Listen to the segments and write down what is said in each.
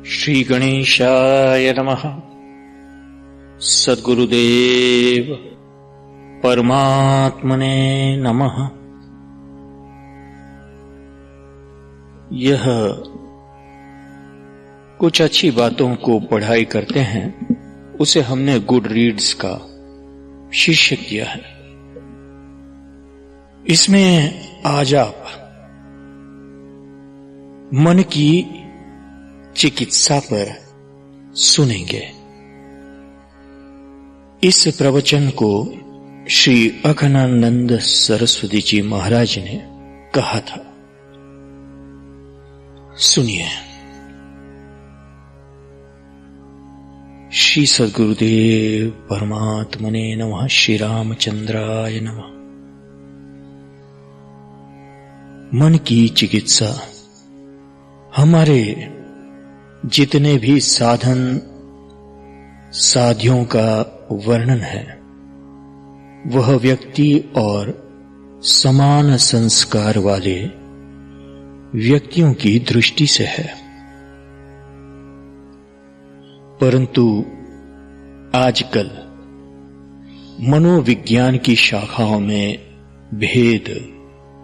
श्री गणेशाय नमः। सद्गुरुदेव परमात्मने नमः। यह कुछ अच्छी बातों को पढ़ाई करते हैं, उसे हमने गुड रीड्स का शीर्षक दिया है। इसमें आज आप मन की चिकित्सा पर सुनेंगे। इस प्रवचन को श्री अघनानंद सरस्वती जी महाराज ने कहा था। सुनिए। श्री सद्गुरुदेव परमात्मने नमः। श्री रामचंद्राय नमः। मन की चिकित्सा हमारे जितने भी साधन साध्यों का वर्णन है, वह व्यक्ति और समान संस्कार वाले व्यक्तियों की दृष्टि से है। परंतु आजकल मनोविज्ञान की शाखाओं में भेद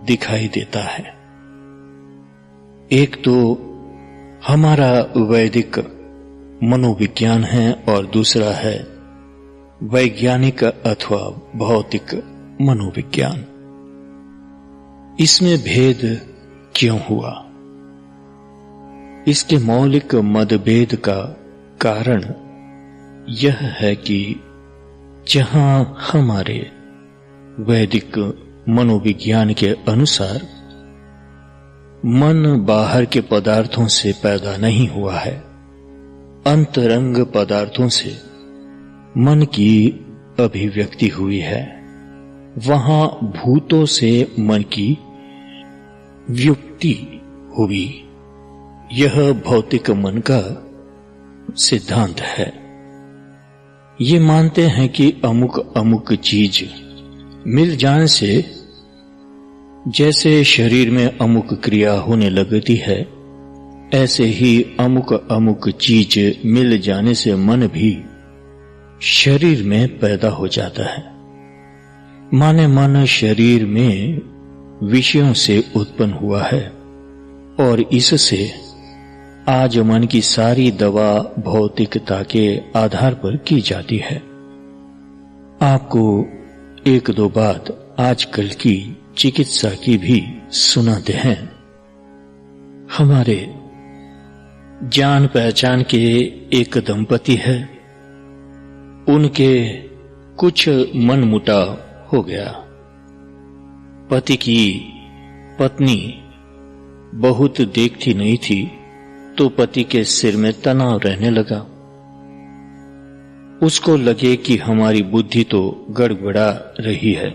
दिखाई देता है। एक तो हमारा वैदिक मनोविज्ञान है और दूसरा है वैज्ञानिक अथवा भौतिक मनोविज्ञान। इसमें भेद क्यों हुआ? इसके मौलिक मतभेद का कारण यह है कि जहां हमारे वैदिक मनोविज्ञान के अनुसार मन बाहर के पदार्थों से पैदा नहीं हुआ है, अंतरंग पदार्थों से मन की अभिव्यक्ति हुई है, वहां भूतों से मन की व्युत्पत्ति हुई। यह भौतिक मन का सिद्धांत है। ये मानते हैं कि अमुक अमुक चीज मिल जाने से जैसे शरीर में अमुक क्रिया होने लगती है, ऐसे ही अमुक अमुक चीज मिल जाने से मन भी शरीर में पैदा हो जाता है। माने मन शरीर में विषयों से उत्पन्न हुआ है और इससे आज मन की सारी दवा भौतिकता के आधार पर की जाती है। आपको एक दो बात आजकल की चिकित्सा की भी सुनाते हैं। हमारे जान पहचान के एक दंपति है, उनके कुछ मनमुटाव हो गया। पति की पत्नी बहुत देखती नहीं थी, तो पति के सिर में तनाव रहने लगा। उसको लगे कि हमारी बुद्धि तो गड़बड़ा रही है,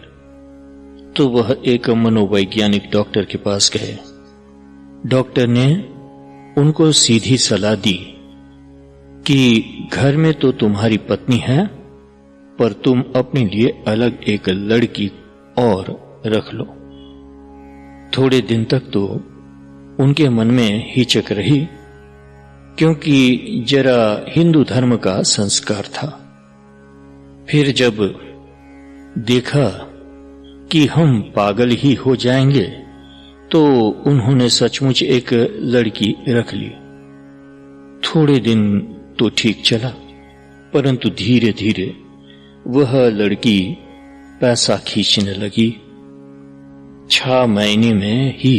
तो वह एक मनोवैज्ञानिक डॉक्टर के पास गए। डॉक्टर ने उनको सीधी सलाह दी कि घर में तो तुम्हारी पत्नी है, पर तुम अपने लिए अलग एक लड़की और रख लो। थोड़े दिन तक तो उनके मन में हिचक रही, क्योंकि जरा हिंदू धर्म का संस्कार था। फिर जब देखा कि हम पागल ही हो जाएंगे, तो उन्होंने सचमुच एक लड़की रख ली। थोड़े दिन तो ठीक चला, परंतु धीरे धीरे वह लड़की पैसा खींचने लगी। 6 महीने में ही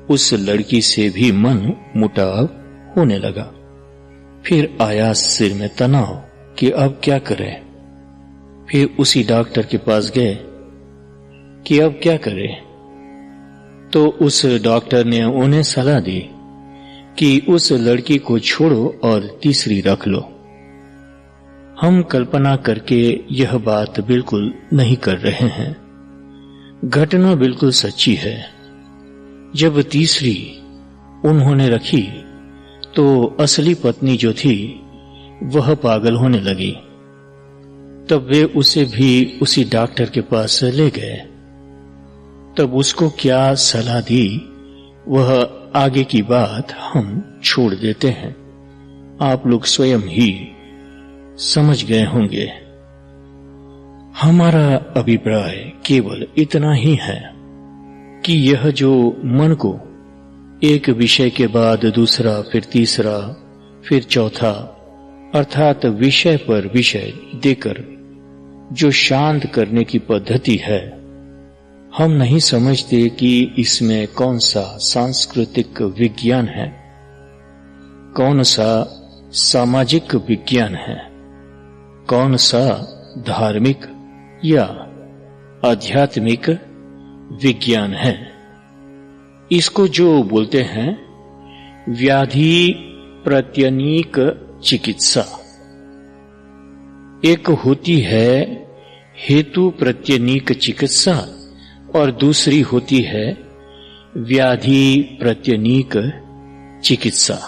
उस लड़की से भी मन मुटाव होने लगा। फिर आया सिर में तनाव कि अब क्या करें। फिर उसी डॉक्टर के पास गए कि अब क्या करें। तो उस डॉक्टर ने उन्हें सलाह दी कि उस लड़की को छोड़ो और तीसरी रख लो। हम कल्पना करके यह बात बिल्कुल नहीं कर रहे हैं, घटना बिल्कुल सच्ची है। जब तीसरी उन्होंने रखी, तो असली पत्नी जो थी वह पागल होने लगी। तब वे उसे भी उसी डॉक्टर के पास ले गए। तब उसको क्या सलाह दी, वह आगे की बात हम छोड़ देते हैं। आप लोग स्वयं ही समझ गए होंगे। हमारा अभिप्राय केवल इतना ही है कि यह जो मन को एक विषय के बाद दूसरा, फिर तीसरा, फिर चौथा, अर्थात विषय पर विषय देकर जो शांत करने की पद्धति है, हम नहीं समझते कि इसमें कौन सा सांस्कृतिक विज्ञान है, कौन सा सामाजिक विज्ञान है, कौन सा धार्मिक या आध्यात्मिक विज्ञान है। इसको जो बोलते हैं व्याधि प्रत्यनीक चिकित्सा। एक होती है हेतु प्रत्यनीक चिकित्सा और दूसरी होती है व्याधि प्रत्यनीक चिकित्सा।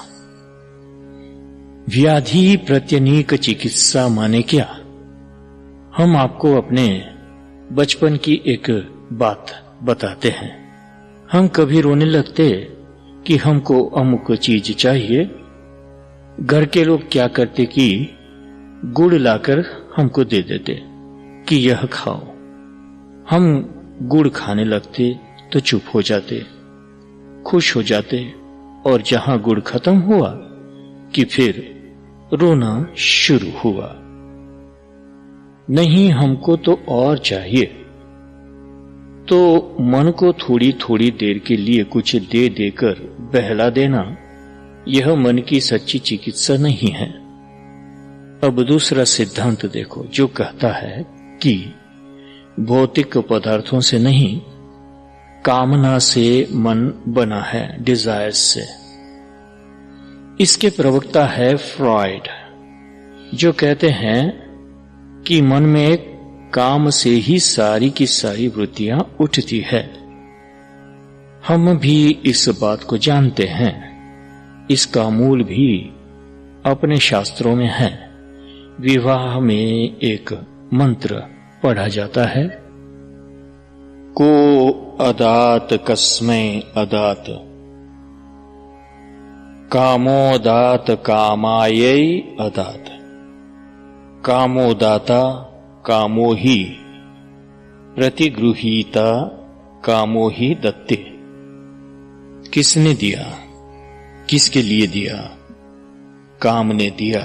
व्याधि प्रत्यनीक चिकित्सा माने क्या? हम आपको अपने बचपन की एक बात बताते हैं। हम कभी रोने लगते कि हमको अमुक चीज चाहिए। घर के लोग क्या करते कि गुड़ लाकर हमको दे देते कि यह खाओ। हम गुड़ खाने लगते तो चुप हो जाते, खुश हो जाते, और जहां गुड़ खत्म हुआ कि फिर रोना शुरू हुआ। नहीं, हमको तो और चाहिए। तो मन को थोड़ी थोड़ी देर के लिए कुछ दे देकर बहला देना, यह मन की सच्ची चिकित्सा नहीं है। अब दूसरा सिद्धांत देखो, जो कहता है कि भौतिक पदार्थों से नहीं, कामना से मन बना है, डिजायर्स से। इसके प्रवक्ता है फ्रॉइड, जो कहते हैं कि मन में काम से ही सारी की सारी वृत्तियां उठती है। हम भी इस बात को जानते हैं। इसका मूल भी अपने शास्त्रों में है। विवाह में एक मंत्र पढ़ा जाता है, को अदात कस्मै अदात, कामोदात कामायै अदात, कामोदाता कामो ही प्रतिगृहीता कामो ही दत्ते। किसने दिया? किसके लिए दिया? काम ने दिया,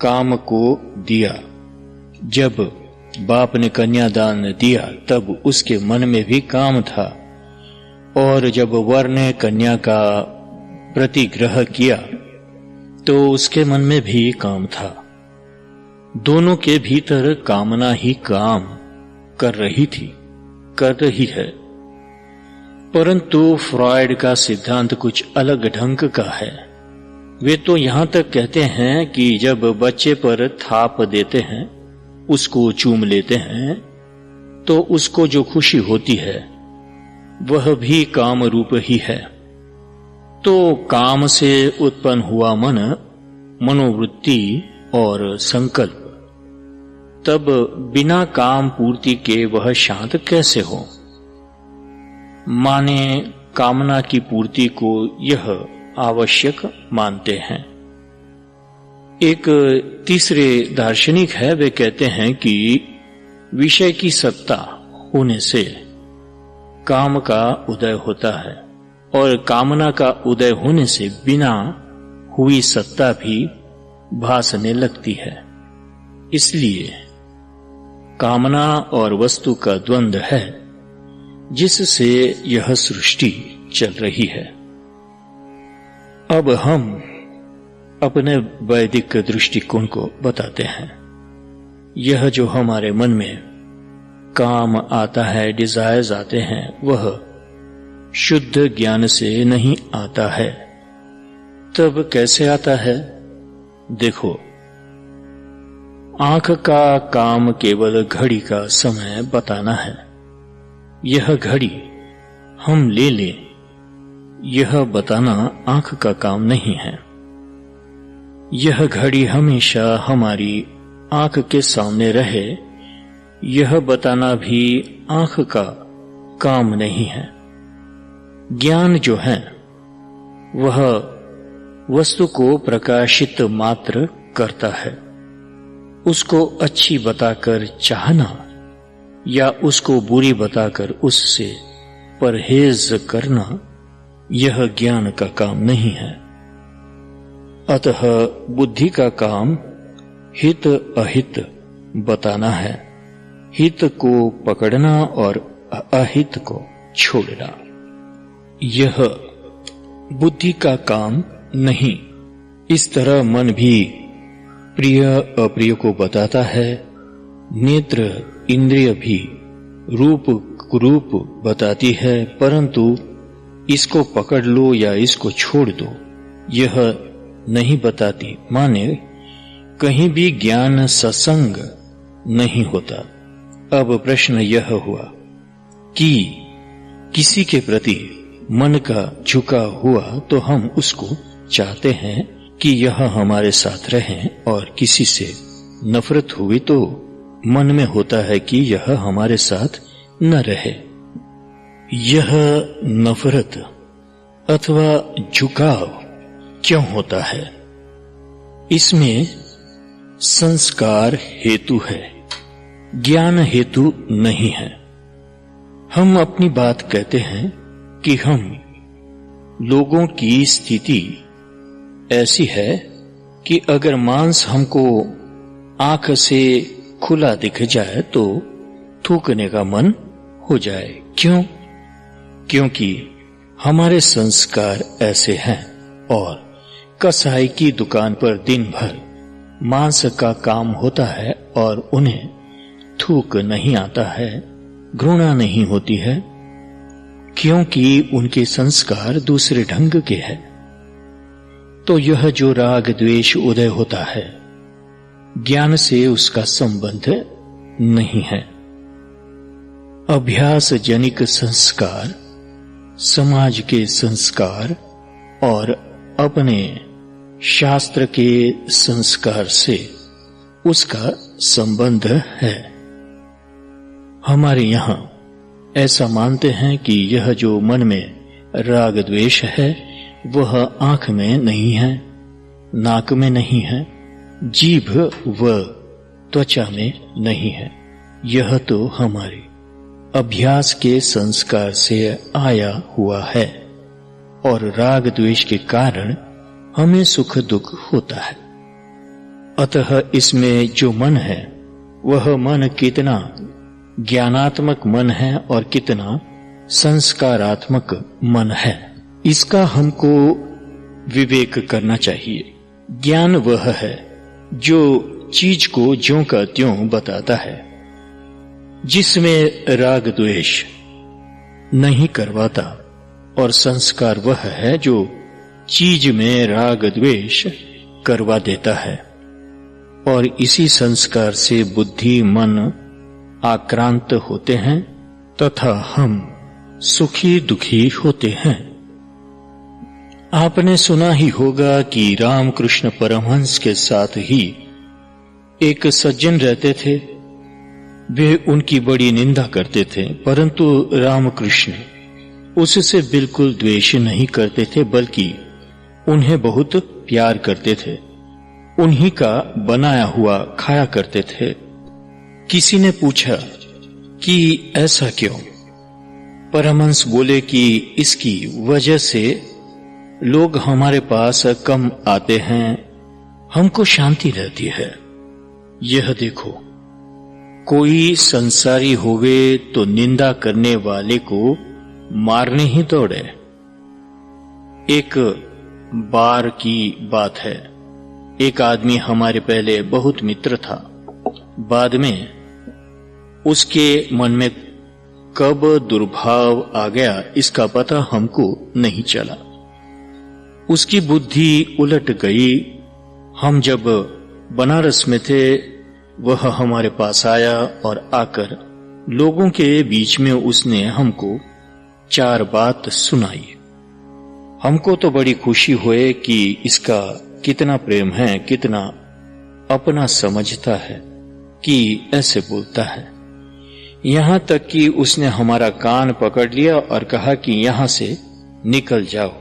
काम को दिया। जब बाप ने कन्यादान दिया तब उसके मन में भी काम था, और जब वर ने कन्या का प्रतिग्रह किया तो उसके मन में भी काम था। दोनों के भीतर कामना ही काम कर रही थी, कर रही है। परंतु फ्रॉइड का सिद्धांत कुछ अलग ढंग का है। वे तो यहां तक कहते हैं कि जब बच्चे पर थाप देते हैं, उसको चूम लेते हैं, तो उसको जो खुशी होती है वह भी काम रूप ही है। तो काम से उत्पन्न हुआ मन, मनोवृत्ति और संकल्प, तब बिना काम पूर्ति के वह शांत कैसे हो? माने कामना की पूर्ति को यह आवश्यक मानते हैं। एक तीसरे दार्शनिक है, वे कहते हैं कि विषय की सत्ता होने से काम का उदय होता है, और कामना का उदय होने से बिना हुई सत्ता भी भासने लगती है। इसलिए कामना और वस्तु का द्वंद्व है, जिससे यह सृष्टि चल रही है। अब हम अपने वैदिक दृष्टिकोण को बताते हैं। यह जो हमारे मन में काम आता है, डिजायर्स आते हैं, वह शुद्ध ज्ञान से नहीं आता है। तब कैसे आता है? देखो, आंख का काम केवल घड़ी का समय बताना है। यह घड़ी हम ले लें, यह बताना आंख का काम नहीं है। यह घड़ी हमेशा हमारी आंख के सामने रहे, यह बताना भी आंख का काम नहीं है। ज्ञान जो है वह वस्तु को प्रकाशित मात्र करता है। उसको अच्छी बताकर चाहना या उसको बुरी बताकर उससे परहेज करना, यह ज्ञान का काम नहीं है। अतः बुद्धि का काम हित अहित बताना है, हित को पकड़ना और अहित को छोड़ना। यह बुद्धि का काम नहीं। इस तरह मन भी प्रिय अप्रिय को बताता है, नेत्र इंद्रिय भी रूप कुरूप बताती है, परंतु इसको पकड़ लो या इसको छोड़ दो यह नहीं बताती। माने कहीं भी ज्ञान सत्संग नहीं होता। अब प्रश्न यह हुआ कि किसी के प्रति मन का झुका हुआ तो हम उसको चाहते हैं कि यह हमारे साथ रहे, और किसी से नफरत हुई तो मन में होता है कि यह हमारे साथ न रहे। यह नफरत अथवा झुकाव क्यों होता है? इसमें संस्कार हेतु है, ज्ञान हेतु नहीं है। हम अपनी बात कहते हैं कि हम लोगों की स्थिति ऐसी है कि अगर मांस हमको आंख से खुला दिख जाए तो थूकने का मन हो जाए। क्यों? क्योंकि हमारे संस्कार ऐसे हैं। और कसाई की दुकान पर दिन भर मांस का काम होता है और उन्हें थूक नहीं आता है, घृणा नहीं होती है, क्योंकि उनके संस्कार दूसरे ढंग के हैं। तो यह जो राग द्वेष उदय होता है, ज्ञान से उसका संबंध नहीं है। अभ्यास जनिक संस्कार, समाज के संस्कार और अपने शास्त्र के संस्कार से उसका संबंध है। हमारे यहां ऐसा मानते हैं कि यह जो मन में राग द्वेष है वह आंख में नहीं है, नाक में नहीं है, जीभ व त्वचा में नहीं है। यह तो हमारे अभ्यास के संस्कार से आया हुआ है और राग द्वेष के कारण हमें सुख दुख होता है। अतः इसमें जो मन है वह मन कितना ज्ञानात्मक मन है और कितना संस्कारात्मक मन है, इसका हमको विवेक करना चाहिए। ज्ञान वह है जो चीज को ज्यों का त्यों बताता है, जिसमें राग द्वेष नहीं करवाता, और संस्कार वह है जो चीज में राग द्वेष करवा देता है। और इसी संस्कार से बुद्धि मन आक्रांत होते हैं तथा हम सुखी दुखी होते हैं। आपने सुना ही होगा कि रामकृष्ण परमहंस के साथ ही एक सज्जन रहते थे। वे उनकी बड़ी निंदा करते थे, परंतु रामकृष्ण उससे बिल्कुल द्वेष नहीं करते थे, बल्कि उन्हें बहुत प्यार करते थे। उन्हीं का बनाया हुआ खाया करते थे। किसी ने पूछा कि ऐसा क्यों? परमहंस बोले कि इसकी वजह से लोग हमारे पास कम आते हैं, हमको शांति रहती है। यह देखो, कोई संसारी होवे तो निंदा करने वाले को मारने ही दौड़े। एक बार की बात है, एक आदमी हमारे पहले बहुत मित्र था। बाद में उसके मन में कब दुर्भाव आ गया इसका पता हमको नहीं चला। उसकी बुद्धि उलट गई। हम जब बनारस में थे वह हमारे पास आया और आकर लोगों के बीच में उसने हमको 4 बात सुनाई। हमको तो बड़ी खुशी हुई कि इसका कितना प्रेम है, कितना अपना समझता है कि ऐसे बोलता है। यहां तक कि उसने हमारा कान पकड़ लिया और कहा कि यहां से निकल जाओ।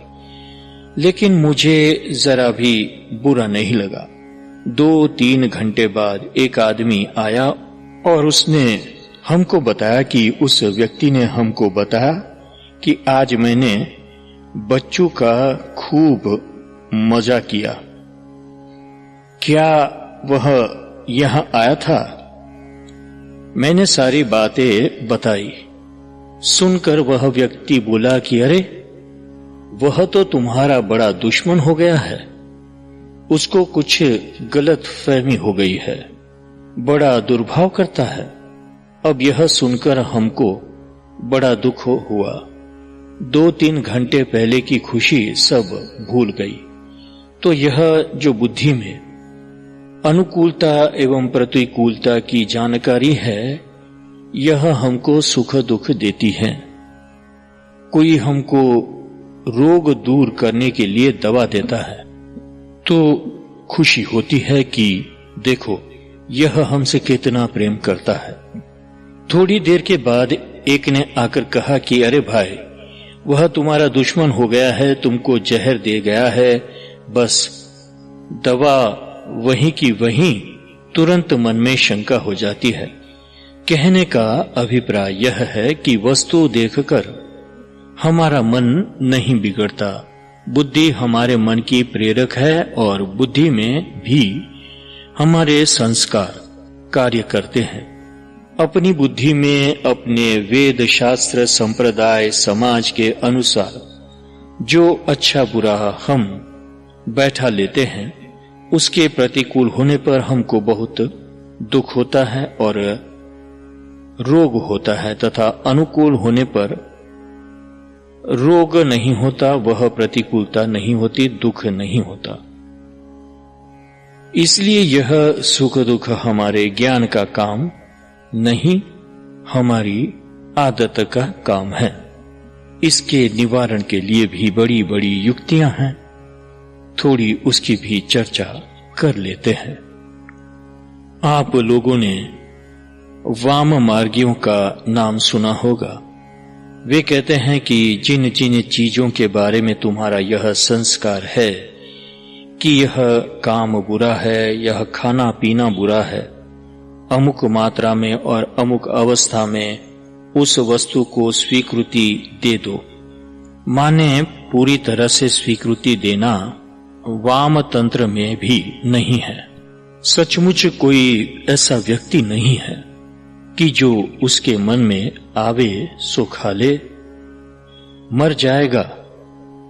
लेकिन मुझे जरा भी बुरा नहीं लगा। 2-3 घंटे बाद एक आदमी आया और उसने हमको बताया कि उस व्यक्ति ने हमको बताया कि आज मैंने बच्चों का खूब मजा किया। क्या वह यहां आया था? मैंने सारी बातें बताई। सुनकर वह व्यक्ति बोला कि अरे, वह तो तुम्हारा बड़ा दुश्मन हो गया है, उसको कुछ गलत फहमी हो गई है, बड़ा दुर्भाव करता है। अब यह सुनकर हमको बड़ा दुख हुआ। 2-3 घंटे पहले की खुशी सब भूल गई। तो यह जो बुद्धि में अनुकूलता एवं प्रतिकूलता की जानकारी है, यह हमको सुख दुख देती है। कोई हमको रोग दूर करने के लिए दवा देता है तो खुशी होती है कि देखो यह हमसे कितना प्रेम करता है। थोड़ी देर के बाद एक ने आकर कहा कि अरे भाई, वह तुम्हारा दुश्मन हो गया है, तुमको जहर दे गया है, बस दवा वहीं की वहीं। तुरंत मन में शंका हो जाती है। कहने का अभिप्राय यह है कि वस्तु देखकर हमारा मन नहीं बिगड़ता। बुद्धि हमारे मन की प्रेरक है और बुद्धि में भी हमारे संस्कार कार्य करते हैं। अपनी बुद्धि में अपने वेद शास्त्र संप्रदाय समाज के अनुसार जो अच्छा बुरा हम बैठा लेते हैं, उसके प्रतिकूल होने पर हमको बहुत दुख होता है और रोग होता है, तथा अनुकूल होने पर रोग नहीं होता, वह प्रतिकूलता नहीं होती, दुख नहीं होता। इसलिए यह सुख दुख हमारे ज्ञान का काम नहीं, हमारी आदत का काम है। इसके निवारण के लिए भी बड़ी बड़ी युक्तियां हैं, थोड़ी उसकी भी चर्चा कर लेते हैं। आप लोगों ने वाम मार्गियों का नाम सुना होगा। वे कहते हैं कि जिन जिन चीजों के बारे में तुम्हारा यह संस्कार है कि यह काम बुरा है, यह खाना पीना बुरा है, अमुक मात्रा में और अमुक अवस्था में उस वस्तु को स्वीकृति दे दो। माने पूरी तरह से स्वीकृति देना वाम तंत्र में भी नहीं है। सचमुच कोई ऐसा व्यक्ति नहीं है कि जो उसके मन में आवे सो खा ले, मर जाएगा।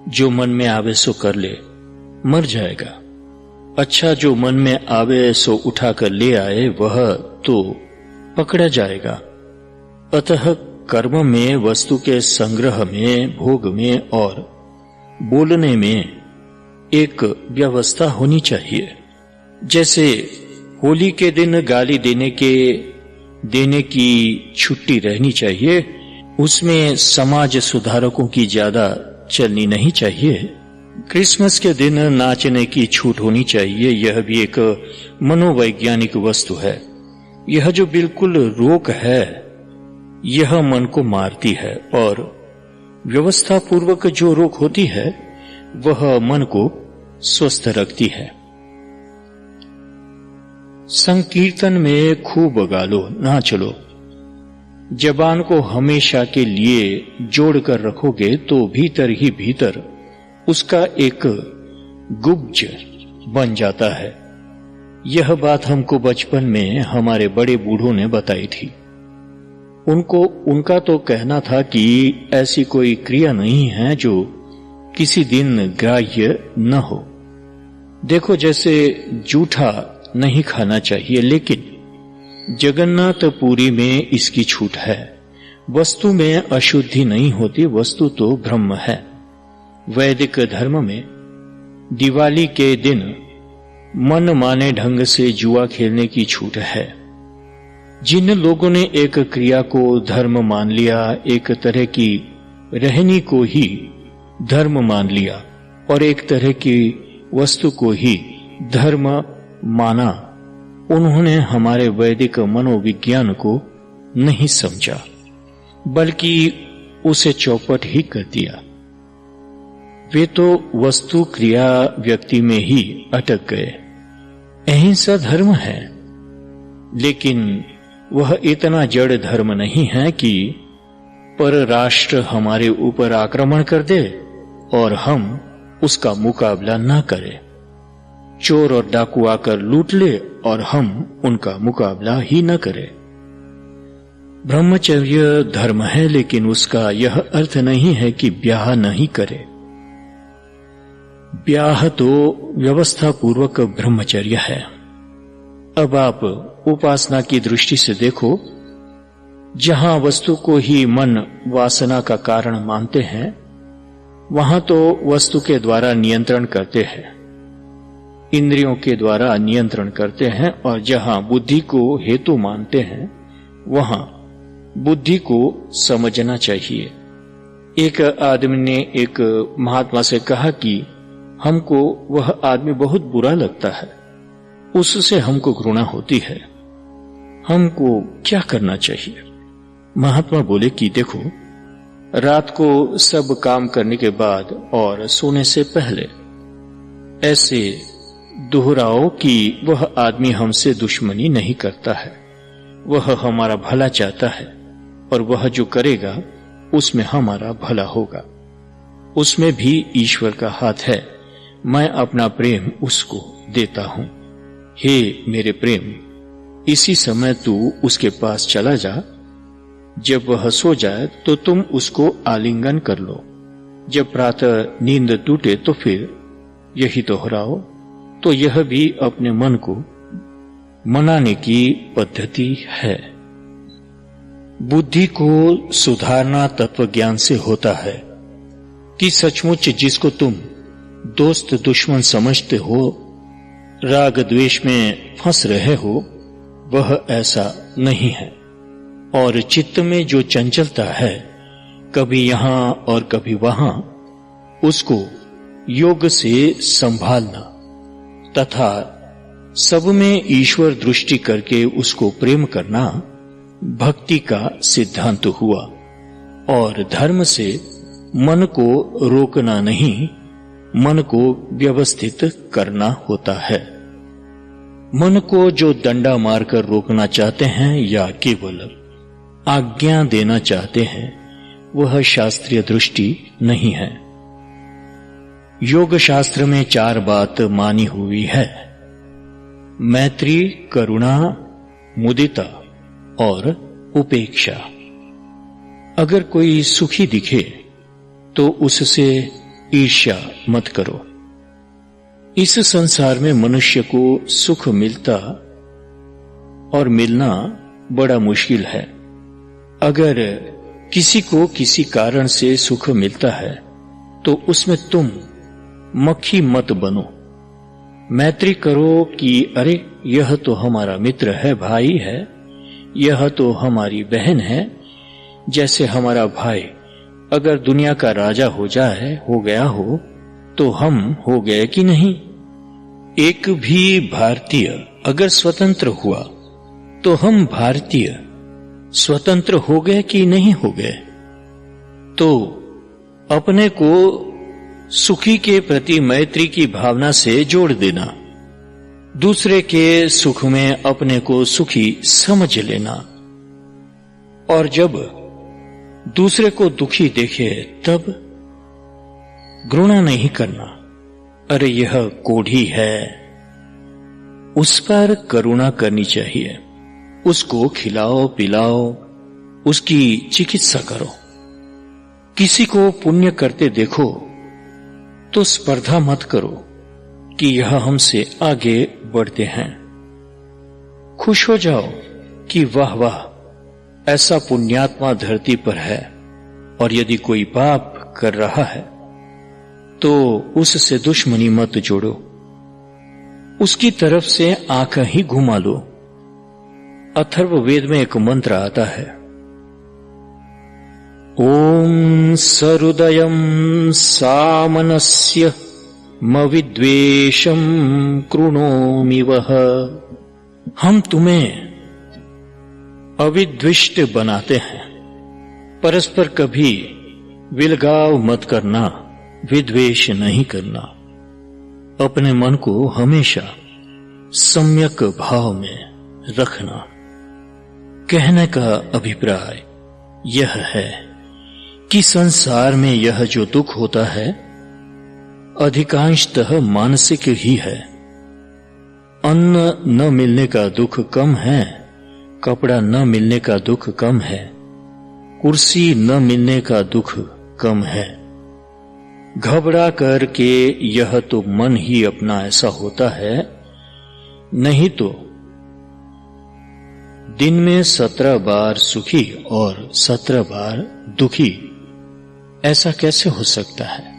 जो मन में आवे सो कर ले, मर जाएगा। अच्छा, जो मन में आवे सो उठाकर ले आए, वह तो पकड़ा जाएगा। अतः कर्म में, वस्तु के संग्रह में, भोग में और बोलने में एक व्यवस्था होनी चाहिए। जैसे होली के दिन गाली देने की छुट्टी रहनी चाहिए, उसमें समाज सुधारकों की ज्यादा चलनी नहीं चाहिए। क्रिसमस के दिन नाचने की छूट होनी चाहिए, यह भी एक मनोवैज्ञानिक वस्तु है। यह जो बिल्कुल रोक है, यह मन को मारती है, और व्यवस्था पूर्वक जो रोक होती है, वह मन को स्वस्थ रखती है। संकीर्तन में खूब गालो, नाच लो। जबान को हमेशा के लिए जोड़कर रखोगे तो भीतर ही भीतर उसका एक गुब्ज बन जाता है। यह बात हमको बचपन में हमारे बड़े बूढ़ों ने बताई थी। उनका तो कहना था कि ऐसी कोई क्रिया नहीं है जो किसी दिन ग्राह्य न हो। देखो, जैसे जूठा नहीं खाना चाहिए, लेकिन जगन्नाथपुरी में इसकी छूट है। वस्तु में अशुद्धि नहीं होती, वस्तु तो ब्रह्म है। वैदिक धर्म में दिवाली के दिन मन माने ढंग से जुआ खेलने की छूट है। जिन लोगों ने एक क्रिया को धर्म मान लिया, एक तरह की रहनी को ही धर्म मान लिया और एक तरह की वस्तु को ही धर्म माना, उन्होंने हमारे वैदिक मनोविज्ञान को नहीं समझा, बल्कि उसे चौपट ही कर दिया। वे तो वस्तु क्रिया व्यक्ति में ही अटक गए। अहिंसा धर्म है, लेकिन वह इतना जड़ धर्म नहीं है कि पर राष्ट्र हमारे ऊपर आक्रमण कर दे और हम उसका मुकाबला ना करें। चोर और डाकू आकर लूट ले और हम उनका मुकाबला ही न करें। ब्रह्मचर्य धर्म है, लेकिन उसका यह अर्थ नहीं है कि ब्याह नहीं करे। ब्याह तो व्यवस्था पूर्वक ब्रह्मचर्य है। अब आप उपासना की दृष्टि से देखो, जहां वस्तु को ही मन वासना का कारण मानते हैं, वहां तो वस्तु के द्वारा नियंत्रण करते हैं, इंद्रियों के द्वारा नियंत्रण करते हैं, और जहां बुद्धि को हेतु मानते हैं, वहां बुद्धि को समझना चाहिए। एक आदमी ने एक महात्मा से कहा कि हमको वह आदमी बहुत बुरा लगता है, उससे हमको घृणा होती है, हमको क्या करना चाहिए? महात्मा बोले कि देखो, रात को सब काम करने के बाद और सोने से पहले ऐसे दोहराओ कि वह आदमी हमसे दुश्मनी नहीं करता है, वह हमारा भला चाहता है, और वह जो करेगा उसमें हमारा भला होगा, उसमें भी ईश्वर का हाथ है। मैं अपना प्रेम उसको देता हूं। हे मेरे प्रेम, इसी समय तू उसके पास चला जा। जब वह सो जाए तो तुम उसको आलिंगन कर लो। जब प्रातः नींद टूटे तो फिर यही दोहराओ। तो यह भी अपने मन को मनाने की पद्धति है। बुद्धि को सुधारना तत्व ज्ञान से होता है कि सचमुच जिसको तुम दोस्त दुश्मन समझते हो, राग द्वेष में फंस रहे हो, वह ऐसा नहीं है। और चित्त में जो चंचलता है, कभी यहां और कभी वहां, उसको योग से संभालना तथा सब में ईश्वर दृष्टि करके उसको प्रेम करना भक्ति का सिद्धांत हुआ। और धर्म से मन को रोकना नहीं, मन को व्यवस्थित करना होता है। मन को जो डंडा मारकर रोकना चाहते हैं या केवल आज्ञा देना चाहते हैं, वह शास्त्रीय दृष्टि नहीं है। योग शास्त्र में 4 बात मानी हुई है: मैत्री, करुणा, मुदिता और उपेक्षा। अगर कोई सुखी दिखे तो उससे ईर्ष्या मत करो। इस संसार में मनुष्य को सुख मिलता और मिलना बड़ा मुश्किल है। अगर किसी को किसी कारण से सुख मिलता है तो उसमें तुम मक्खी मत बनो। मैत्री करो कि अरे यह तो हमारा मित्र है, भाई है, यह तो हमारी बहन है। जैसे हमारा भाई अगर दुनिया का राजा हो गया हो तो हम हो गए कि नहीं? एक भी भारतीय अगर स्वतंत्र हुआ तो हम भारतीय स्वतंत्र हो गए कि नहीं हो गए? तो अपने को सुखी के प्रति मैत्री की भावना से जोड़ देना, दूसरे के सुख में अपने को सुखी समझ लेना, और जब दूसरे को दुखी देखे तब घृणा नहीं करना। अरे यह कोढ़ी है, उस पर करुणा करनी चाहिए। उसको खिलाओ पिलाओ, उसकी चिकित्सा करो। किसी को पुण्य करते देखो तो स्पर्धा मत करो कि यह हमसे आगे बढ़ते हैं। खुश हो जाओ कि वाह वाह, ऐसा पुण्यात्मा धरती पर है। और यदि कोई पाप कर रहा है तो उससे दुश्मनी मत जोड़ो, उसकी तरफ से आंख ही घुमा लो। अथर्ववेद में एक मंत्र आता है, ओम सरुदयम सामनस्य मविद्वेषम कृणोमि वह। हम तुम्हें अविद्विष्ट बनाते हैं, परस्पर कभी विलगाव मत करना, विद्वेष नहीं करना। अपने मन को हमेशा सम्यक भाव में रखना। कहने का अभिप्राय यह है कि संसार में यह जो दुख होता है अधिकांशतः मानसिक ही है। अन्न न मिलने का दुख कम है, कपड़ा न मिलने का दुख कम है, कुर्सी न मिलने का दुख कम है। घबरा करके यह तो मन ही अपना ऐसा होता है, नहीं तो दिन में 17 बार सुखी और 17 बार दुखी ऐसा कैसे हो सकता है?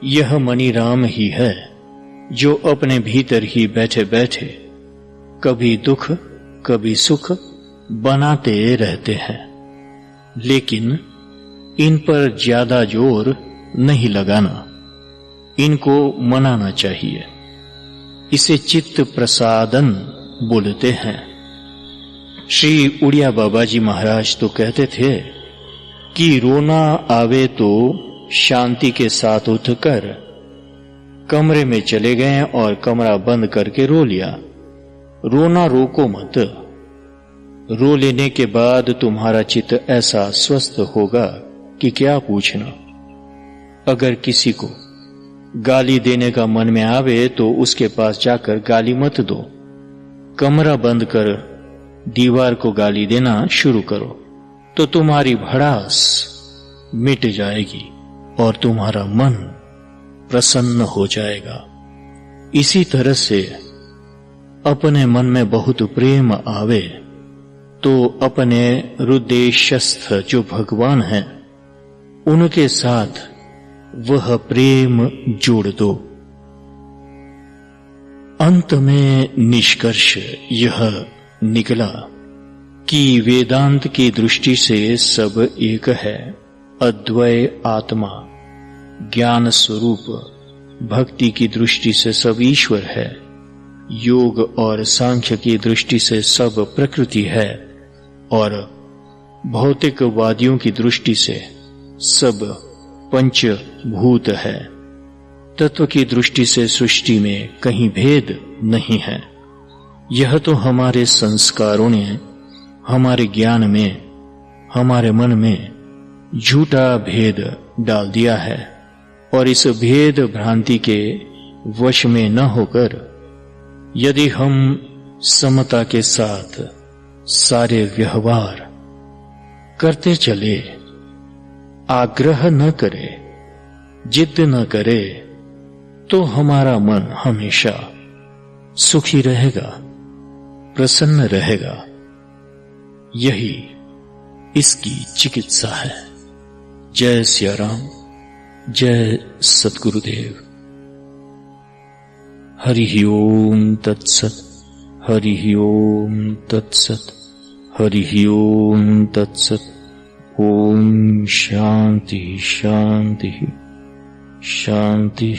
यह मणिराम ही है जो अपने भीतर ही बैठे बैठे कभी दुख कभी सुख बनाते रहते हैं, लेकिन इन पर ज्यादा जोर नहीं लगाना, इनको मनाना चाहिए। इसे चित्त प्रसादन बोलते हैं। श्री उड़िया बाबा जी महाराज तो कहते थे कि रोना आवे तो शांति के साथ उठकर कमरे में चले गए और कमरा बंद करके रो लिया। रोना रोको मत। रो लेने के बाद तुम्हारा चित्त ऐसा स्वस्थ होगा कि क्या पूछना। अगर किसी को गाली देने का मन में आवे तो उसके पास जाकर गाली मत दो। कमरा बंद कर दीवार को गाली देना शुरू करो तो तुम्हारी भड़ास मिट जाएगी और तुम्हारा मन प्रसन्न हो जाएगा। इसी तरह से अपने मन में बहुत प्रेम आवे तो अपने हृदयस्थ जो भगवान हैं उनके साथ वह प्रेम जोड़ दो। अंत में निष्कर्ष यह निकला कि वेदांत की दृष्टि से सब एक है, अद्वय आत्मा, ज्ञान स्वरूप। भक्ति की दृष्टि से सब ईश्वर है, योग और सांख्य की दृष्टि से सब प्रकृति है और भौतिकवादियों की दृष्टि से सब पंचभूत है। तत्व की दृष्टि से सृष्टि में कहीं भेद नहीं है। यह तो हमारे संस्कारों ने हमारे ज्ञान में, हमारे मन में झूठा भेद डाल दिया है और इस भेद भ्रांति के वश में न होकर यदि हम समता के साथ सारे व्यवहार करते चले, आग्रह न करे, जिद न करे, तो हमारा मन हमेशा सुखी रहेगा, प्रसन्न रहेगा। यही इसकी चिकित्सा है। जय सिया राम, जय सद्गुरुदेव। हरि ओम तत्सत, हरि ओम तत्सत, हरि ओम तत्सत। ओम शांति शांति शांति।